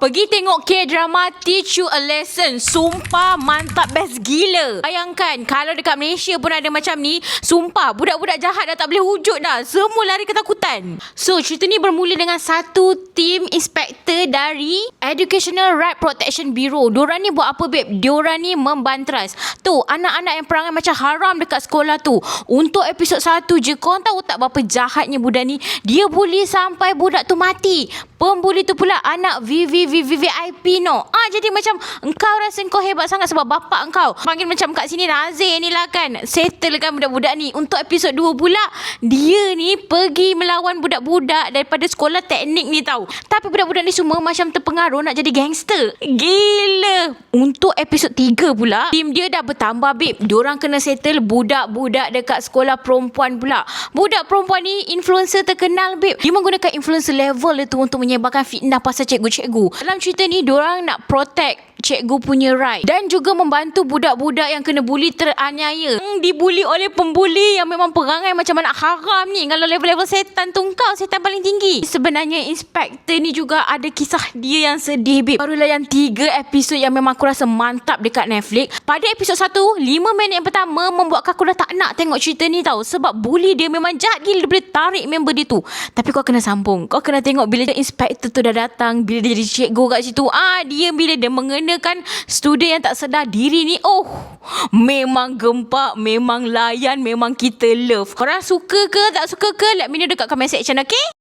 Pergi tengok K-drama Teach You a Lesson. Sumpah mantap, best gila. Bayangkan kalau dekat Malaysia pun ada macam ni. Sumpah budak-budak jahat dah tak boleh wujud dah. Semua lari ketakutan. So cerita ni bermula dengan satu tim inspektor dari Educational Right Protection Bureau. Diorang ni buat apa babe? Diorang ni membantras tu anak-anak yang perangai macam haram dekat sekolah tu. Untuk episod 1 je, korang tahu tak berapa jahatnya budak ni? Dia bully sampai budak tu mati. Pembuli tu pula anak VVIP no. Jadi macam engkau rasa engkau hebat sangat sebab bapak engkau panggil macam kat sini Nazir ni lah kan. Settlekan budak-budak ni. Untuk episod 2 pula, dia ni pergi melawan budak-budak daripada sekolah teknik ni tahu. Tapi budak-budak ni semua macam terpengaruh nak jadi gangster. Gila. Untuk episod 3 pula, tim dia dah bertambah babe. Diorang kena settle budak-budak dekat sekolah perempuan pula. Budak perempuan ni influencer terkenal babe. Dia menggunakan influencer level dia tu untuk menyebarkan fitnah pasal cikgu-cikgu. Dalam cerita ni, diorang nak protect cikgu punya right dan juga membantu budak-budak yang kena bully teraniaya. Dibuli oleh pembuli yang memang perangai macam anak haram ni. Kalau level-level setan tu kau, setan paling tinggi. Sebenarnya inspektor ni juga ada kisah dia yang sedih babe. Barulah yang 3 episod yang memang aku rasa mantap dekat Netflix. Pada episod 1, 5 minit yang pertama membuatkan aku dah tak nak tengok cerita ni tahu. Sebab bully dia memang jahat gila. Dia boleh tarik member dia tu. Tapi kau kena sambung. Kau kena tengok bila inspektor tu dah datang, bila dia jadi cikgu kat situ. Dia bila dia mengenakan student yang tak sedar diri ni, memang gempak, memang layan, memang kita love. Korang suka ke tak suka ke? Let me know dekat comment section, okay?